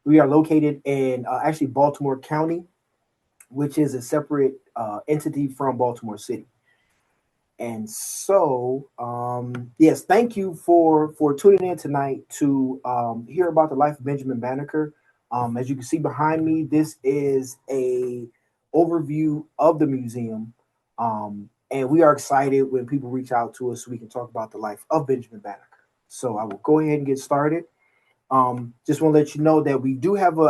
We are located in actually Baltimore County, which is a separate entity from Baltimore City. And so, yes, thank you for tuning in tonight to hear about the life of Benjamin Banneker. As you can see behind me, this is a overview of the museum, and we are excited when people reach out to us so we can talk about the life of Benjamin Banneker. So I will go ahead and get started. Just want to let you know that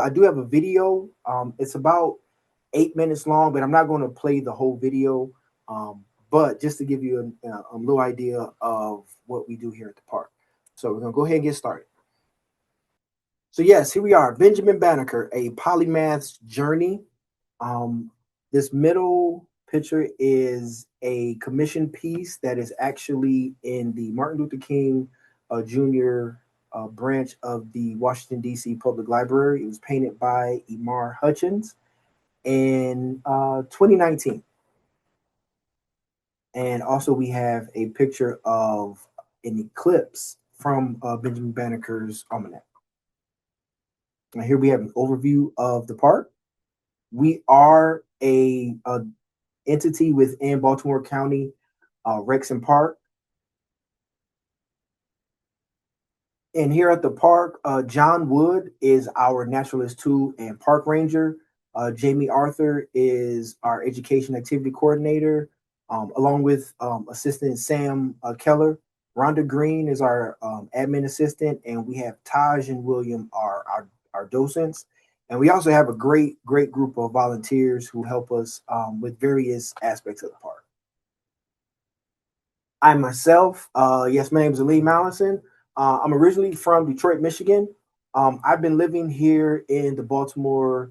I do have a video. It's about 8 minutes long, but I'm not going to play the whole video. But just to give you a little idea of what we do here at the park. So we're going to go ahead and get started. So yes, here we are, Benjamin Banneker, a polymath's journey. This middle picture is a commission piece that is actually in the Martin Luther King Jr. Branch of the Washington, D.C. Public Library. It was painted by Emar Hutchins in 2019. And also we have a picture of an eclipse from Benjamin Banneker's almanac. Now here we have an overview of the park. We are a entity within Baltimore County Rexon Park. And here at the park, John Wood is our naturalist 2 and park ranger. Jamie Arthur is our education activity coordinator, along with assistant Sam Keller. Rhonda Green is our admin assistant, and we have Taj and William are our docents. And we also have a great group of volunteers who help us with various aspects of the park. I myself, yes, my name is Ali Mallison. I'm originally from Detroit, Michigan. I've been living here in the Baltimore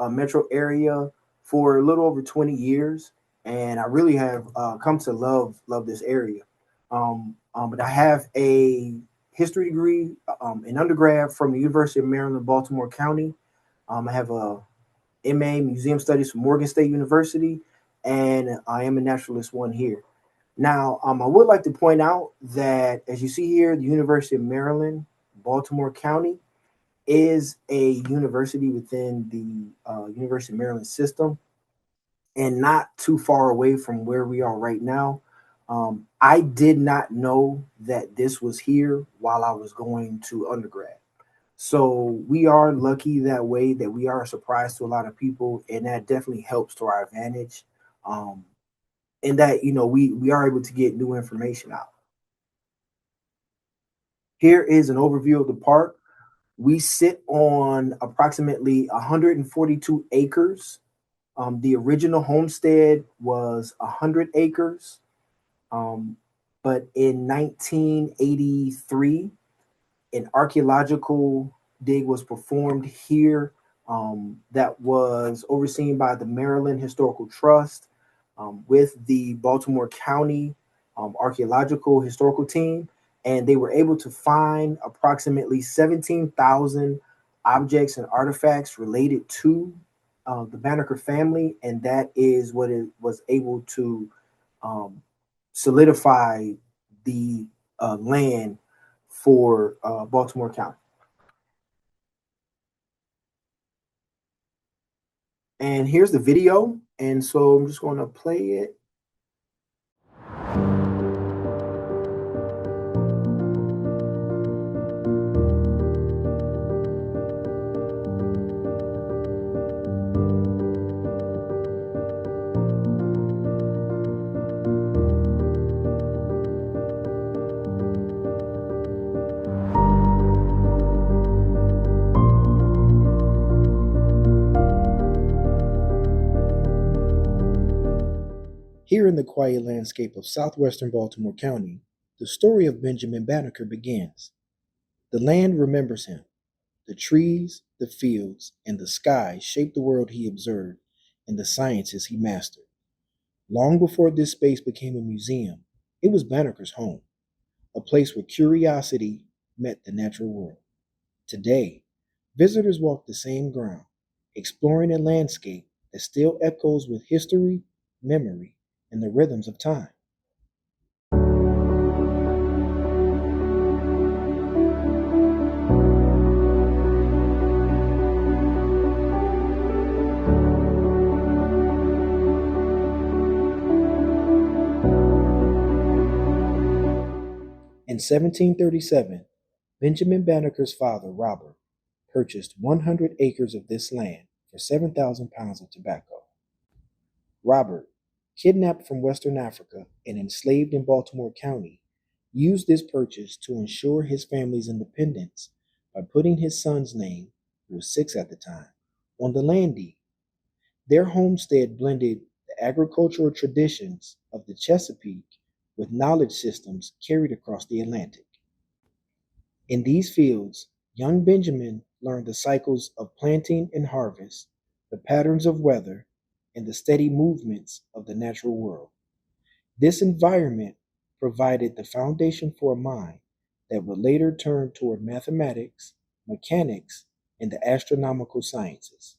metro area for a little over 20 years, and I really have come to love this area. But I have a history degree in undergrad from the University of Maryland, Baltimore County. I have a MA Museum Studies from Morgan State University, and I am a naturalist 1 here. Now, I would like to point out that, as you see here, the University of Maryland, Baltimore County, is a university within the University of Maryland system and not too far away from where we are right now. I did not know that this was here while I was going to undergrad. So we are lucky that way, that we are a surprise to a lot of people, and that definitely helps to our advantage. And that, we are able to get new information out. Here is an overview of the park. We sit on approximately 142 acres. The original homestead was 100 acres. But in 1983, an archaeological dig was performed here that was overseen by the Maryland Historical Trust with the Baltimore County Archaeological Historical Team, and they were able to find approximately 17,000 objects and artifacts related to the Banneker family, and that is what it was able to solidify the land for Baltimore County. And here's the video, and so I'm just going to play it. Here in the quiet landscape of southwestern Baltimore County, the story of Benjamin Banneker begins. The land remembers him. The trees, the fields, and the sky shaped the world he observed and the sciences he mastered. Long before this space became a museum, it was Banneker's home, a place where curiosity met the natural world. Today, visitors walk the same ground, exploring a landscape that still echoes with history, memory, and the rhythms of time. In 1737, Benjamin Banneker's father, Robert, purchased 100 acres of this land for 7,000 pounds of tobacco. Robert, kidnapped from Western Africa and enslaved in Baltimore County, used this purchase to ensure his family's independence by putting his son's name, who was 6 at the time, on the land deed. Their homestead blended the agricultural traditions of the Chesapeake with knowledge systems carried across the Atlantic. In these fields, young Benjamin learned the cycles of planting and harvest, the patterns of weather, and the steady movements of the natural world. This environment provided the foundation for a mind that would later turn toward mathematics, mechanics, and the astronomical sciences.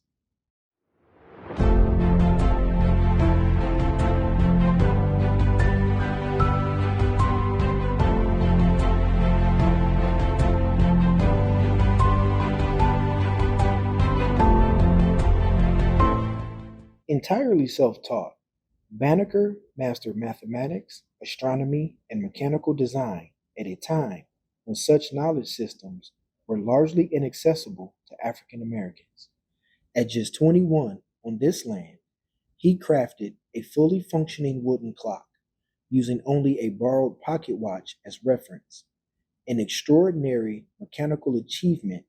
Entirely self-taught, Banneker mastered mathematics, astronomy, and mechanical design at a time when such knowledge systems were largely inaccessible to African Americans. At just 21 on this land, he crafted a fully functioning wooden clock using only a borrowed pocket watch as reference, an extraordinary mechanical achievement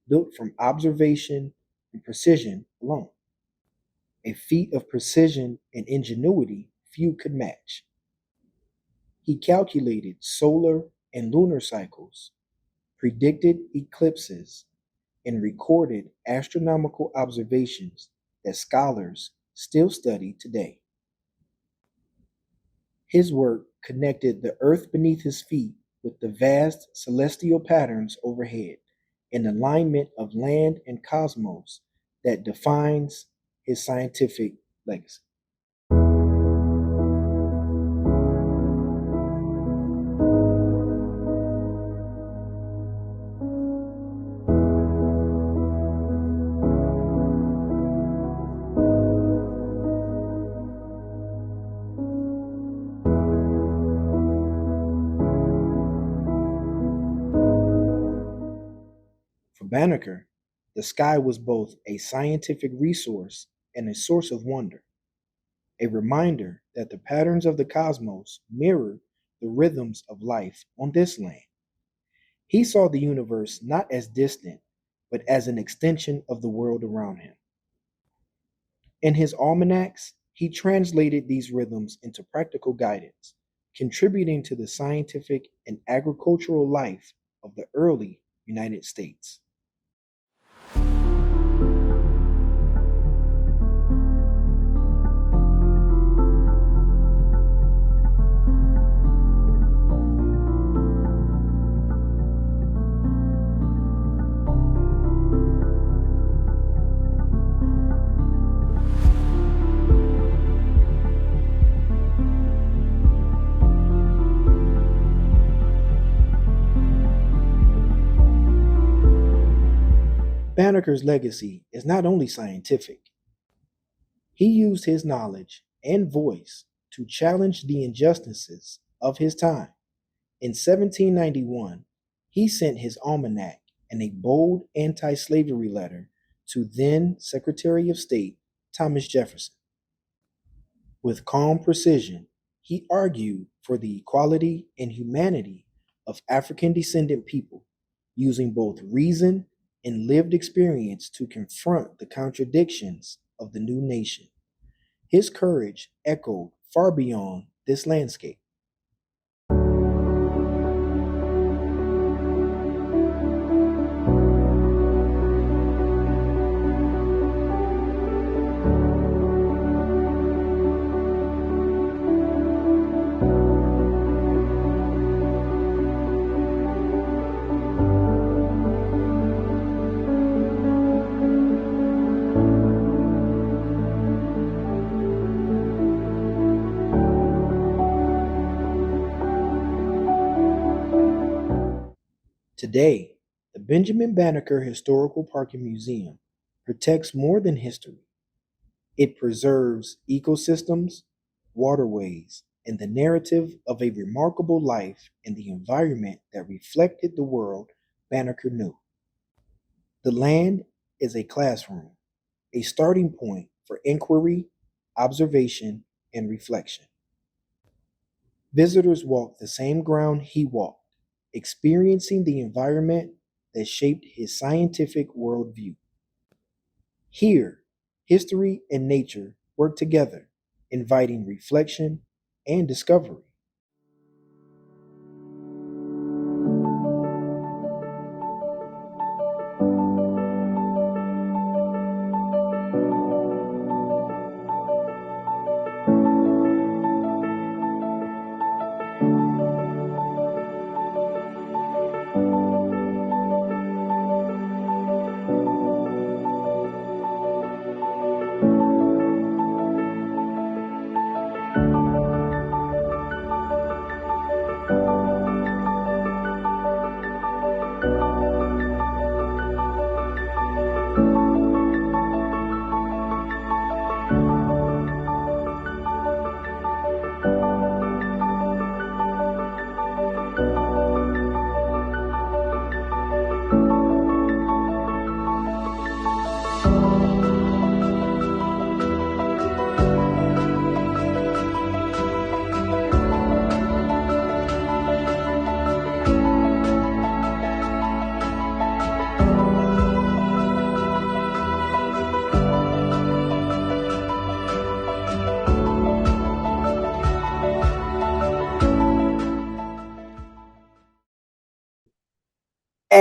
built from observation and precision alone. A feat of precision and ingenuity few could match. He calculated solar and lunar cycles, predicted eclipses, and recorded astronomical observations that scholars still study today. His work connected the earth beneath his feet with the vast celestial patterns overhead, an alignment of land and cosmos that defines his scientific legacy. For Banneker, the sky was both a scientific resource and a source of wonder, a reminder that the patterns of the cosmos mirrored the rhythms of life on this land. He saw the universe not as distant, but as an extension of the world around him. In his almanacs, he translated these rhythms into practical guidance, contributing to the scientific and agricultural life of the early United States. Banneker's legacy is not only scientific. He used his knowledge and voice to challenge the injustices of his time. In 1791, he sent his almanac and a bold anti slavery letter to then Secretary of State Thomas Jefferson. With calm precision, he argued for the equality and humanity of African descendant people, using both reason and lived experience to confront the contradictions of the new nation. His courage echoed far beyond this landscape. Today, the Benjamin Banneker Historical Park and Museum protects more than history. It preserves ecosystems, waterways, and the narrative of a remarkable life in the environment that reflected the world Banneker knew. The land is a classroom, a starting point for inquiry, observation, and reflection. Visitors walk the same ground he walked, experiencing the environment that shaped his scientific worldview. Here, history and nature work together, inviting reflection and discovery.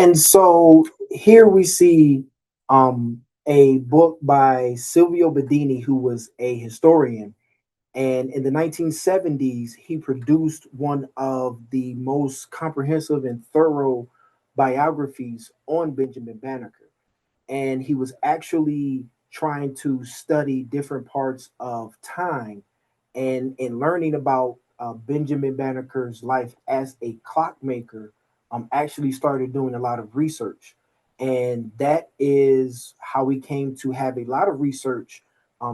And so here we see a book by Silvio Bedini, who was a historian. And in the 1970s, he produced one of the most comprehensive and thorough biographies on Benjamin Banneker. And he was actually trying to study different parts of time and in learning about Benjamin Banneker's life as a clockmaker, actually started doing a lot of research. And that is how we came to have a lot of research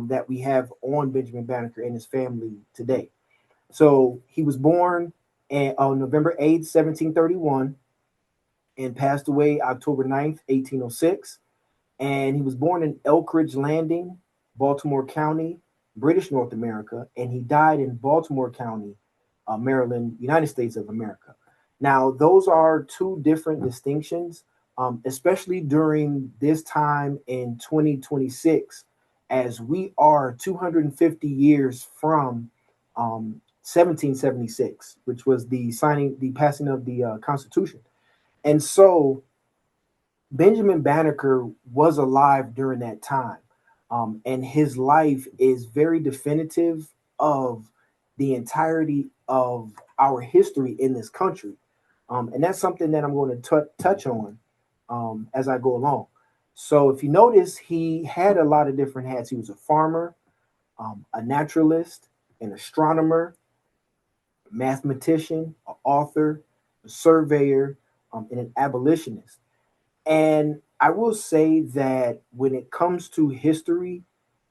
that we have on Benjamin Banneker and his family today. So he was born on November 8th, 1731, and passed away October 9th, 1806. And he was born in Elkridge Landing, Baltimore County, British North America, and he died in Baltimore County, Maryland, United States of America. Now, those are two different distinctions, especially during this time in 2026, as we are 250 years from 1776, which was the passing of the Constitution. And so Benjamin Banneker was alive during that time. And his life is very definitive of the entirety of our history in this country. And that's something that I'm going to touch on as I go along. So, if you notice, he had a lot of different hats. He was a farmer, a naturalist, an astronomer, mathematician, an author, a surveyor, and an abolitionist. And I will say that when it comes to history,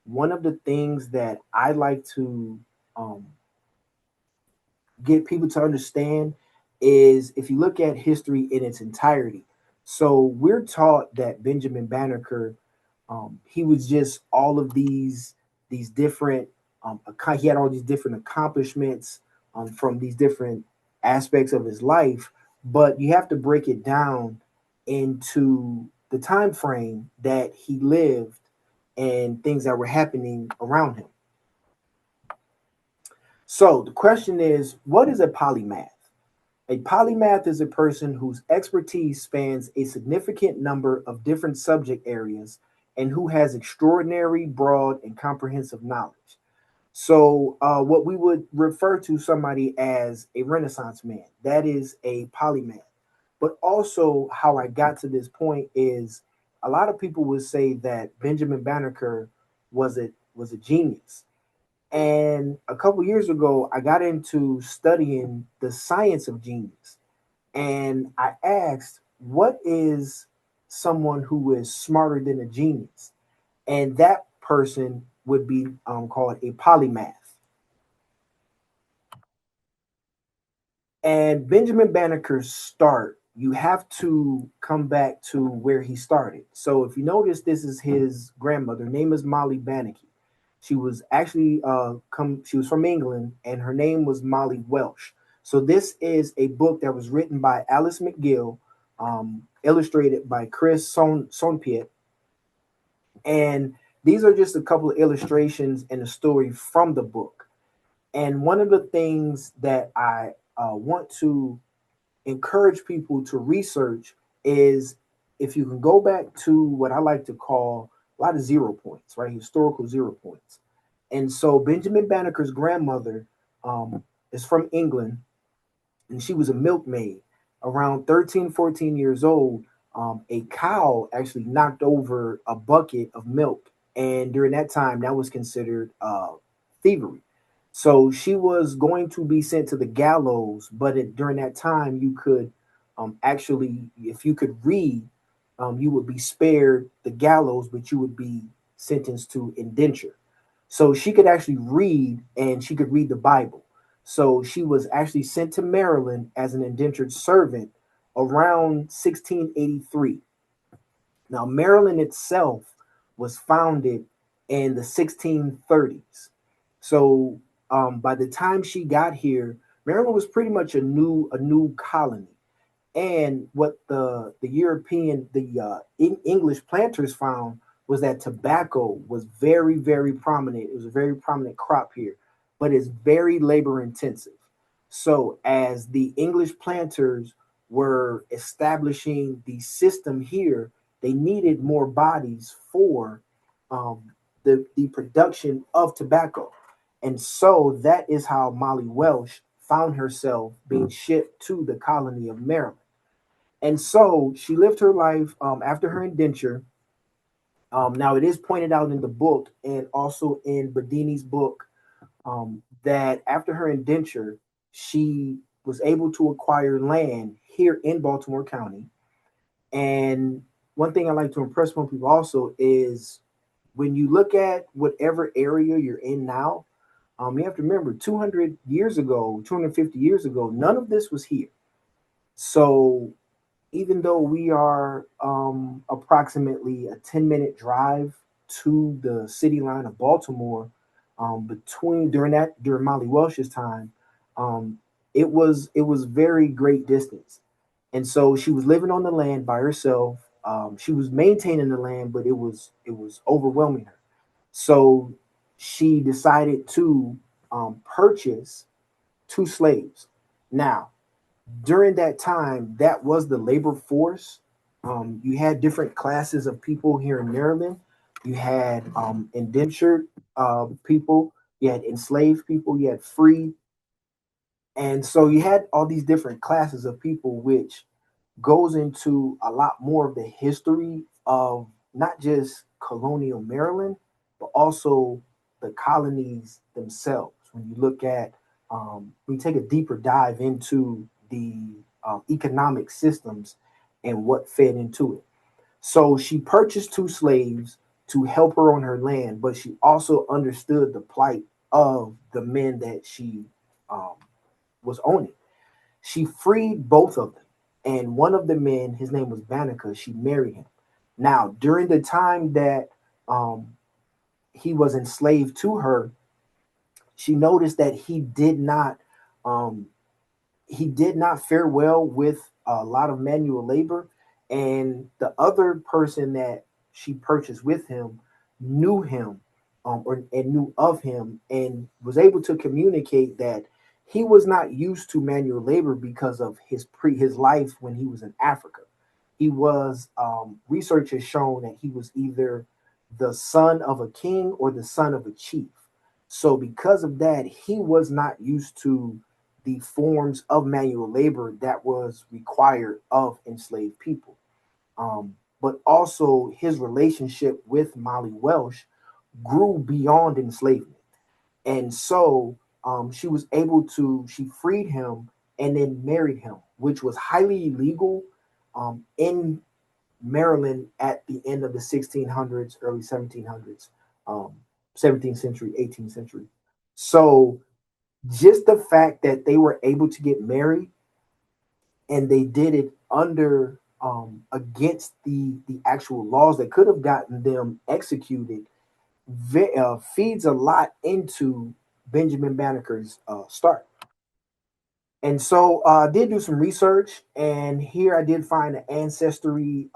one of the things that I like to um, get people to understand is if you look at history in its entirety. So we're taught that Benjamin Banneker, he was just all of these different he had all these different accomplishments from these different aspects of his life, but you have to break it down into the time frame that he lived and things that were happening around him. So the question is, what is a polymath? A polymath is a person whose expertise spans a significant number of different subject areas and who has extraordinary, broad, and comprehensive knowledge. So, what we would refer to somebody as a Renaissance man, that is a polymath. But also, how I got to this point is a lot of people would say that Benjamin Banneker was a genius. And a couple years ago, I got into studying the science of genius. And I asked, what is someone who is smarter than a genius? And that person would be called a polymath. And Benjamin Banneker's start, you have to come back to where he started. So if you notice, this is his grandmother. Her name is Molly Banneker. She was actually she was from England, and her name was Molly Welsh. So this is a book that was written by Alice McGill, illustrated by Chris Sonpiet, and these are just a couple of illustrations and a story from the book. And one of the things that I want to encourage people to research is if you can go back to what I like to call a lot of zero points, right? Historical zero points. And so Benjamin Banneker's grandmother is from England, and she was a milkmaid. Around 13, 14 years old, a cow actually knocked over a bucket of milk. And during that time, that was considered thievery. So she was going to be sent to the gallows, but during that time, you could actually, if you could read, you would be spared the gallows, but you would be sentenced to indenture. So she could actually read, and she could read the Bible. So she was actually sent to Maryland as an indentured servant around 1683. Now, Maryland itself was founded in the 1630s. So by the time she got here, Maryland was pretty much a new colony. And what the European English planters found was that tobacco was very, very prominent. It was a very prominent crop here, but it's very labor intensive. So as the English planters were establishing the system here, they needed more bodies for the production of tobacco. And so that is how Molly Welsh found herself being shipped to the colony of Maryland. And so she lived her life after her indenture. Now, it is pointed out in the book and also in Bedini's book that after her indenture, she was able to acquire land here in Baltimore County. And one thing I like to impress on people also is when you look at whatever area you're in now, you have to remember 200 years ago, 250 years ago, none of this was here. So even though we are approximately a 10-minute drive to the city line of Baltimore, during Molly Welsh's time, um, it was very great distance, and so she was living on the land by herself. She was maintaining the land, but it was overwhelming her. So she decided to purchase two slaves. Now, during that time, that was the labor force. You had different classes of people here in Maryland. You had indentured people, you had enslaved people, you had free. And so you had all these different classes of people, which goes into a lot more of the history of not just colonial Maryland, but also the colonies themselves. When you look at, we take a deeper dive into the economic systems and what fed into it. So she purchased two slaves to help her on her land, but she also understood the plight of the men that she um, was owning. She freed both of them. And one of the men, his name was Banneker, she married him. Now, during the time that um, he was enslaved to her, she noticed that um, he did not fare well with a lot of manual labor, and the other person that she purchased with him knew him, and knew of him, and was able to communicate that he was not used to manual labor because of his life when he was in Africa. He was research has shown that he was either the son of a king or the son of a chief. So because of that, he was not used to the forms of manual labor that was required of enslaved people. But also his relationship with Molly Welsh grew beyond enslavement. And so she freed him and then married him, which was highly illegal in Maryland at the end of the 1600s, early 1700s, um, 17th century, 18th century. So Just the fact that they were able to get married and they did it under against the actual laws that could have gotten them executed feeds a lot into Benjamin Banneker's start. And so I did do some research, and here I did find an ancestry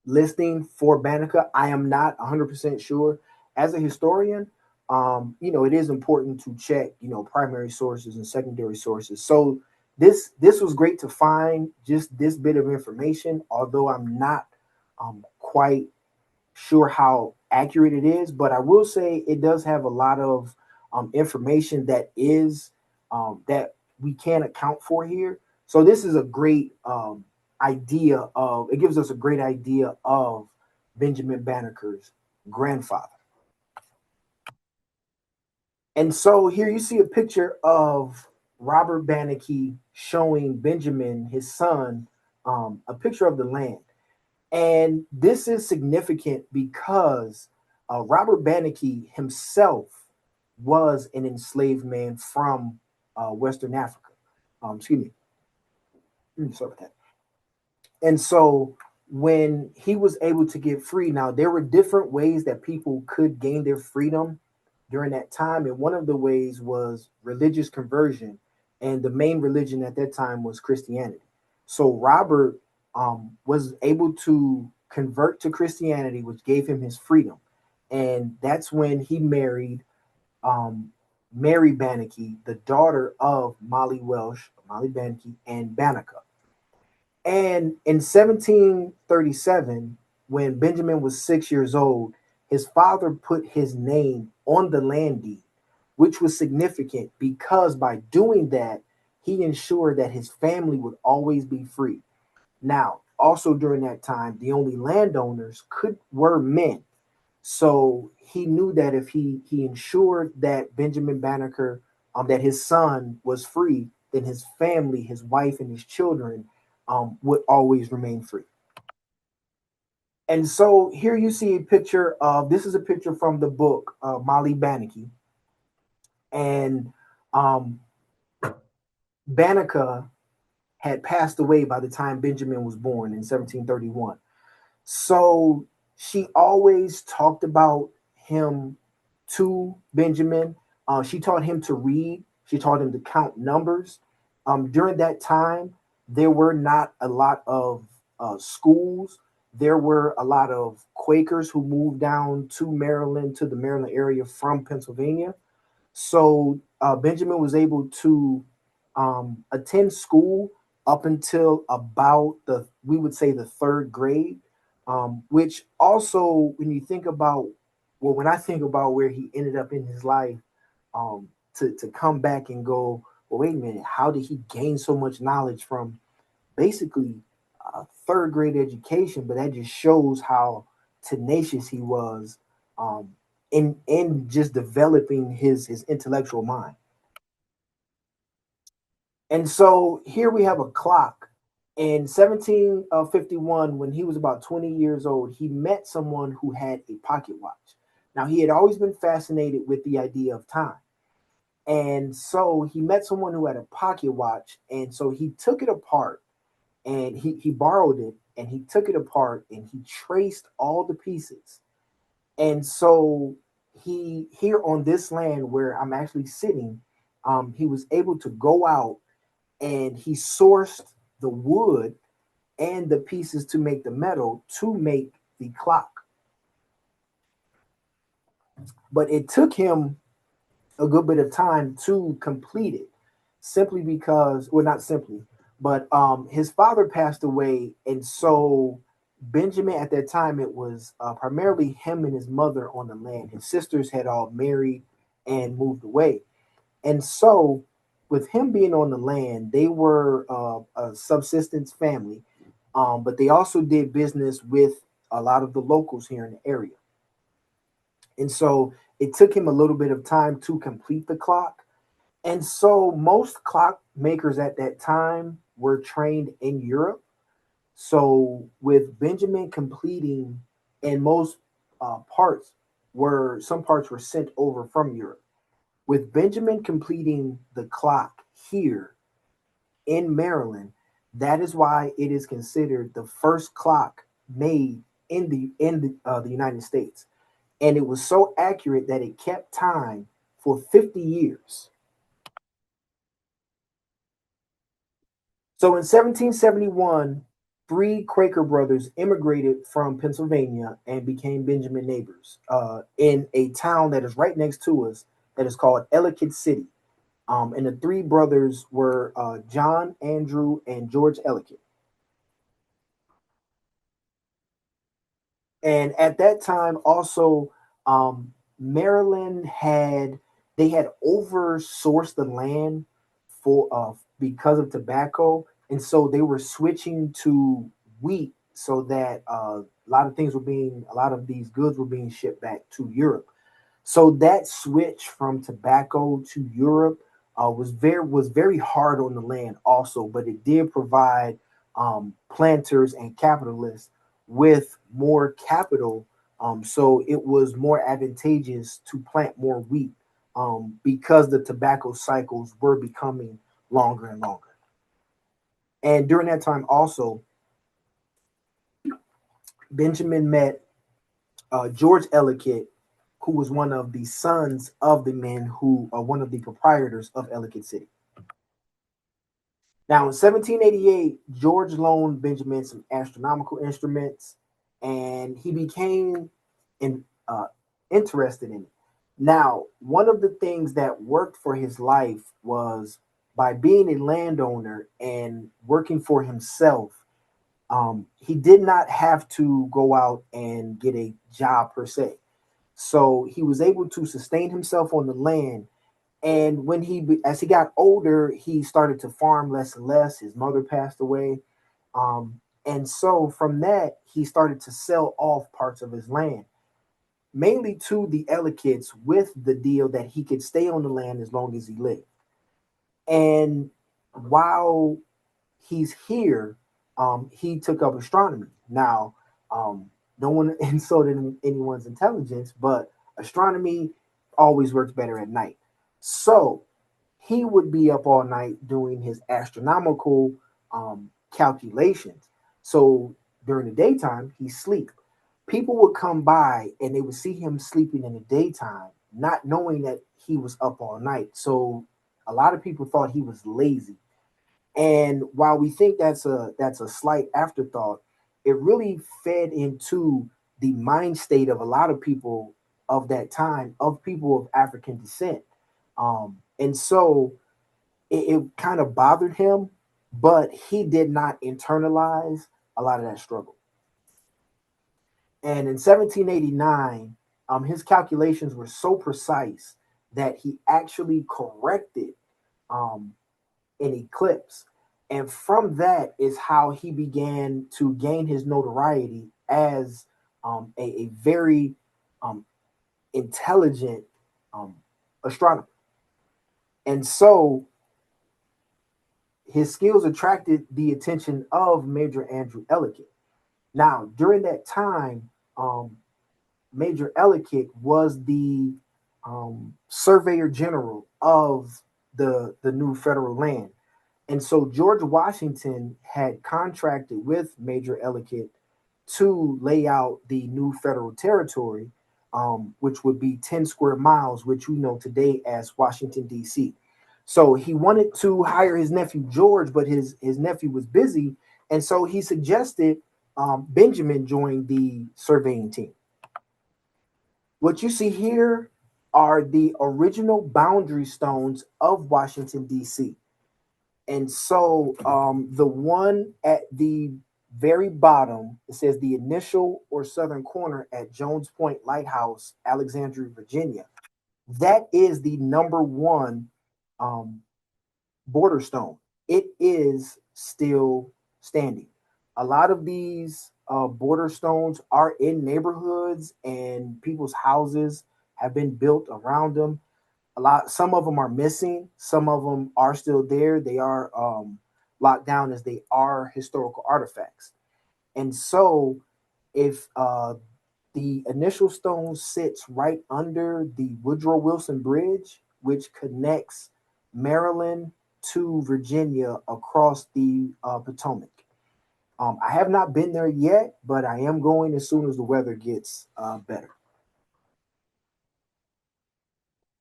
listing for Banneker. I am not 100% sure. As a historian, it is important to check, primary sources and secondary sources. So this was great to find just this bit of information, although I'm not quite sure how accurate it is, but I will say it does have a lot of information that is that we can account for here. So this is a great idea of it gives us a great idea of Benjamin Banneker's grandfather. And so here you see a picture of Robert Banneker showing Benjamin, his son, a picture of the land. And this is significant because Robert Banneker himself was an enslaved man from Western Africa. Excuse me. Sorry about that. And so when he was able to get free, now there were different ways that people could gain their freedom during that time. And one of the ways was religious conversion. And the main religion at that time was Christianity. So Robert was able to convert to Christianity, which gave him his freedom. And that's when he married um, Mary Banneker, the daughter of Molly Welsh, Molly Banneker, and Banneker. And in 1737, when Benjamin was 6 years old, his father put his name on the land deed, which was significant because by doing that, he ensured that his family would always be free. Now, also during that time, the only landowners could were men. So he knew that if he ensured that Benjamin Banneker, that his son was free, then his family, his wife, and his children would always remain free. And so here you see a picture of this is a picture from the book Molly Banneker, and um, Banneker had passed away by the time Benjamin was born in 1731. So she always talked about him to Benjamin. She taught him to read. She taught him to count numbers. During that time, there were not a lot of schools. There were a lot of Quakers who moved down to Maryland, to the Maryland area from Pennsylvania. So Benjamin was able to attend school up until about we would say the third grade, which also, when you think about, well, when I think about where he ended up in his life, to come back and go, well, wait a minute, how did he gain so much knowledge from basically a third grade education? But that just shows how tenacious he was in just developing his intellectual mind. And so here we have a clock. In 1751, when he was about 20 years old, he met someone who had a pocket watch. Now, he had always been fascinated with the idea of time. And so he met someone who had a pocket watch. And so he took it apart and he borrowed it and he took it apart and he traced all the pieces. And so he, here on this land where I'm actually sitting, he was able to go out and he sourced the wood and the pieces to make the metal to make the clock. But it took him a good bit of time to complete it, simply because, well, not simply, but his father passed away, and so Benjamin at that time it was primarily him and his mother on the land. His sisters had all married and moved away, and so with him being on the land, they were a subsistence family, but they also did business with a lot of the locals here in the area. And so it took him a little bit of time to complete the clock. And so most clock makers at that time were trained in Europe. So with Benjamin completing, and most parts some parts were sent over from Europe. With Benjamin completing the clock here in Maryland, that is why it is considered the first clock made the United States, and it was so accurate that it kept time for 50 years. So in 1771, three Quaker brothers immigrated from Pennsylvania and became Benjamin neighbors in a town that is right next to us that is called Ellicott City. And the three brothers were John, Andrew, and George Ellicott. And at that time, also, Maryland had they had oversourced the land for because of tobacco, and so they were switching to wheat so that a lot of these goods were being shipped back to Europe. So that switch from tobacco to Europe was very hard on the land also, but it did provide planters and capitalists with more capital. So it was more advantageous to plant more wheat because the tobacco cycles were becoming longer and longer. And during that time, also, Benjamin met George Ellicott, who was one of the sons of the men who are one of the proprietors of Ellicott City. Now, in 1788, George loaned Benjamin some astronomical instruments, and he became in, interested in it. Now, one of the things that worked for his life was by being a landowner and working for himself. He did not have to go out and get a job per se. So he was able to sustain himself on the land. And as he got older, he started to farm less and less. His mother passed away. And so from that, he started to sell off parts of his land, mainly to the Ellicotts with the deal that he could stay on the land as long as he lived. And while he's here, he took up astronomy. Now, no one insulted anyone's intelligence, but astronomy always works better at night. So he would be up all night doing his astronomical calculations. So during the daytime, he sleep. People would come by and they would see him sleeping in the daytime, not knowing that he was up all night. So a lot of people thought he was lazy. And while we think that's a slight afterthought, it really fed into the mind state of a lot of people of that time, of people of African descent. And so it kind of bothered him, but he did not internalize a lot of that struggle. And in 1789, his calculations were so precise that he actually corrected um, an eclipse. And from that is how he began to gain his notoriety as a very um, intelligent um, astronomer. And so his skills attracted the attention of Major Andrew Ellicott. Now, during that time, Major Ellicott was the surveyor general of the new federal land. And so George Washington had contracted with Major Ellicott to lay out the new federal territory, which would be 10 square miles, which we know today as Washington, D.C. So he wanted to hire his nephew George, but his nephew was busy. And so he suggested Benjamin join the surveying team. What you see here are the original boundary stones of Washington, D.C. And so the one at the very bottom, it says the initial or southern corner at Jones Point Lighthouse, Alexandria, Virginia. That is the number one um, border stone. It is still standing. A lot of these border stones are in neighborhoods and people's houses have been built around them. Some of them are missing, some of them are still there. They are locked down as they are historical artifacts. And so if the initial stone sits right under the Woodrow Wilson Bridge, which connects Maryland to Virginia across the Potomac. I have not been there yet, but I am going as soon as the weather gets better.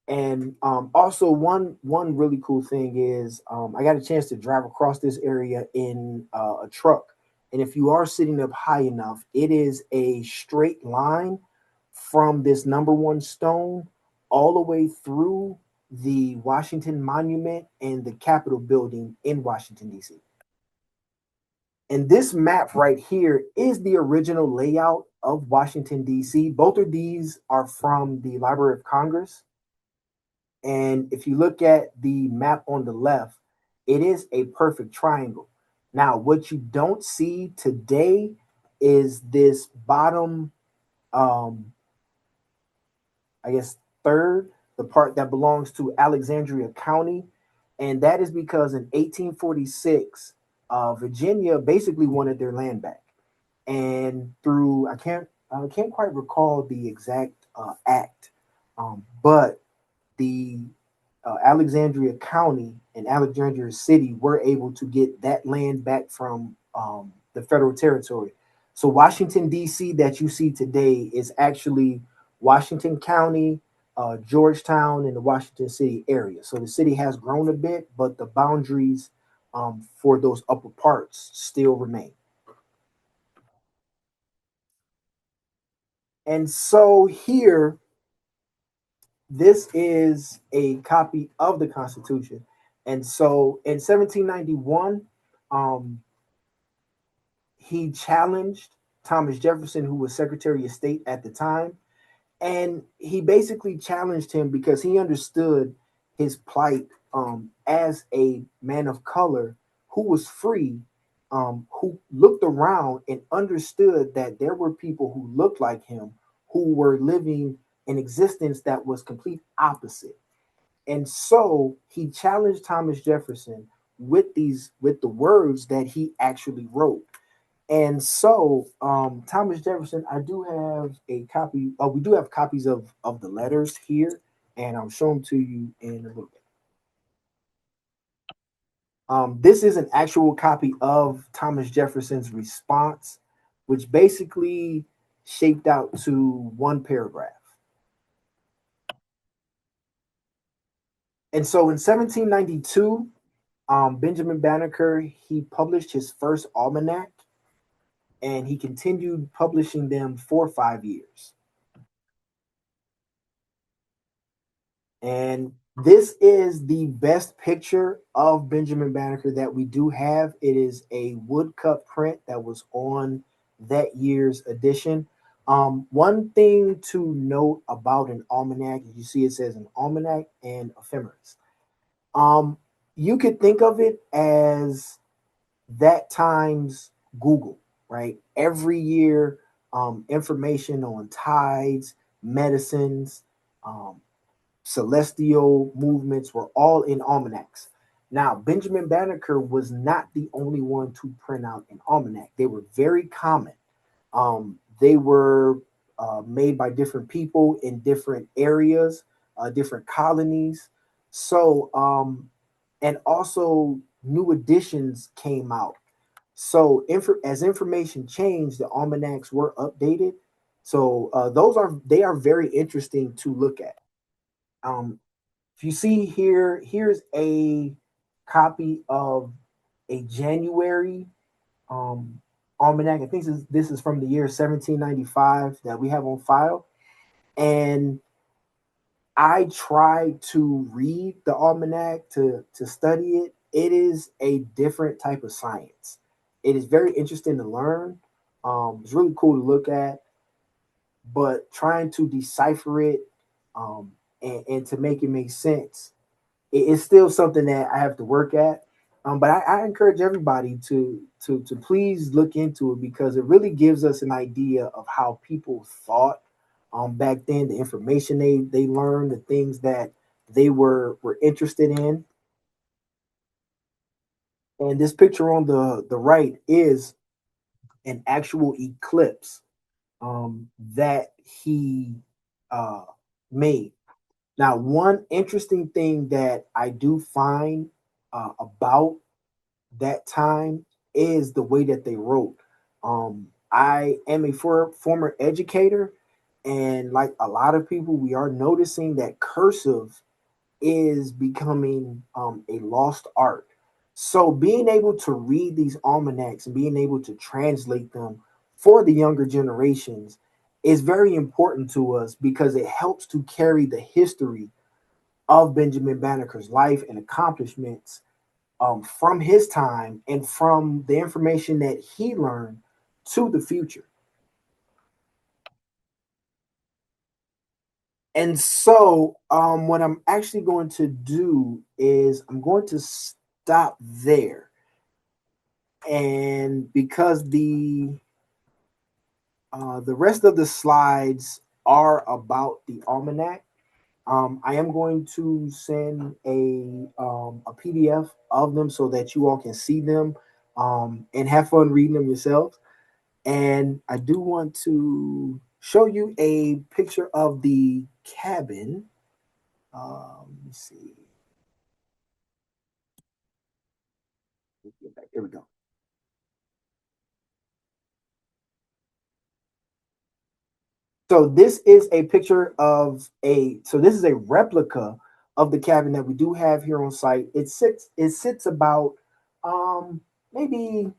And also, one really cool thing is I got a chance to drive across this area in a truck. And if you are sitting up high enough, it is a straight line from this number one stone all the way through the Washington Monument and the Capitol building in Washington, D.C. And this map right here is the original layout of Washington, D.C. Both of these are from the Library of Congress. And if you look at the map on the left, it is a perfect triangle. Now, what you don't see today is this bottom, um, I guess, third, the part that belongs to Alexandria County. And that is because in 1846, Virginia basically wanted their land back. And through, I can't quite recall the exact act, but the Alexandria County and Alexandria City were able to get that land back from the federal territory. So Washington D.C. that you see today is actually Washington County, Georgetown, and the Washington City area. So the city has grown a bit, but the boundaries for those upper parts still remain. And so here, this is a copy of the Constitution. And so in 1791, um, he challenged Thomas Jefferson, who was Secretary of State at the time. And he basically challenged him because he understood his plight as a man of color who was free, who looked around and understood that there were people who looked like him who were living an existence that was complete opposite. And so he challenged Thomas Jefferson with the words that he actually wrote. And so Thomas Jefferson, I do have a copy. We do have copies of the letters here, and I'll show them to you in a little bit. This is an actual copy of Thomas Jefferson's response, which basically shaped out to one paragraph. And so in 1792, Benjamin Banneker, he published his first almanac, and he continued publishing them for 5 years. And this is the best picture of Benjamin Banneker that we do have. It is a woodcut print that was on that year's edition. One thing to note about an almanac, you see it says an almanac and ephemeris. Um, you could think of it as that times Google, right? Every year, information on tides, medicines, um, celestial movements were all in almanacs. Now, Benjamin Banneker was not the only one to print out an almanac. They were very common. They were made by different people in different areas, different colonies. So, and also new editions came out. So, as information changed, the almanacs were updated. So, they are very interesting to look at. Um, if you see here, here's a copy of a January um, almanac. I think this is from the year 1795 that we have on file. And I tried to read the almanac to study it. It is a different type of science. It is very interesting to learn. It's really cool to look at, but trying to decipher it and to make it make sense, it's still something that I have to work at. But I encourage everybody to please look into it because it really gives us an idea of how people thought back then, the information they learned, the things that they were interested in. And this picture on the right is an actual eclipse that he uh, made. Now, one interesting thing that I do find about that time is the way that they wrote. I am a former educator, and like a lot of people, we are noticing that cursive is becoming a lost art. So, being able to read these almanacs and being able to translate them for the younger generations is very important to us because it helps to carry the history of Benjamin Banneker's life and accomplishments from his time and from the information that he learned to the future. And so, what I'm actually going to do is I'm going to stop there. And because the rest of the slides are about the almanac, I am going to send a PDF of them so that you all can see them and have fun reading them yourselves. And I do want to show you a picture of the cabin. Let me see. Here we go. So this is a picture of a. So this is a replica of the cabin that we do have here on site. It sits about um maybe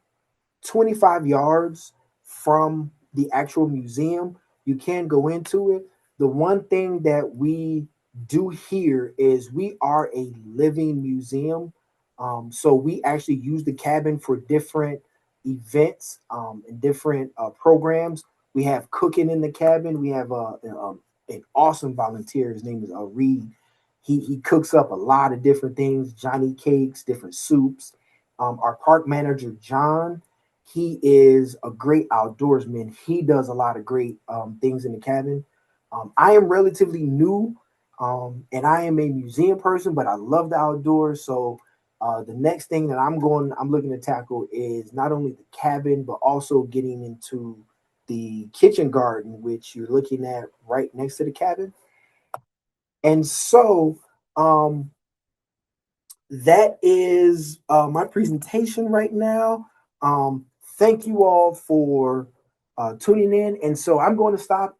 25 yards from the actual museum. You can go into it. The one thing that we do here is we are a living museum. So we actually use the cabin for different events and different programs. We have cooking in the cabin. We have an awesome volunteer. His name is Reed. He cooks up a lot of different things, Johnny cakes, different soups. Our park manager, John, he is a great outdoorsman. He does a lot of great things in the cabin. I am relatively new, and I am a museum person, but I love the outdoors. So the next thing that I'm looking to tackle is not only the cabin, but also getting into the kitchen garden, which you're looking at right next to the cabin. And so that is my presentation right now. Thank you all for tuning in. And so I'm going to stop.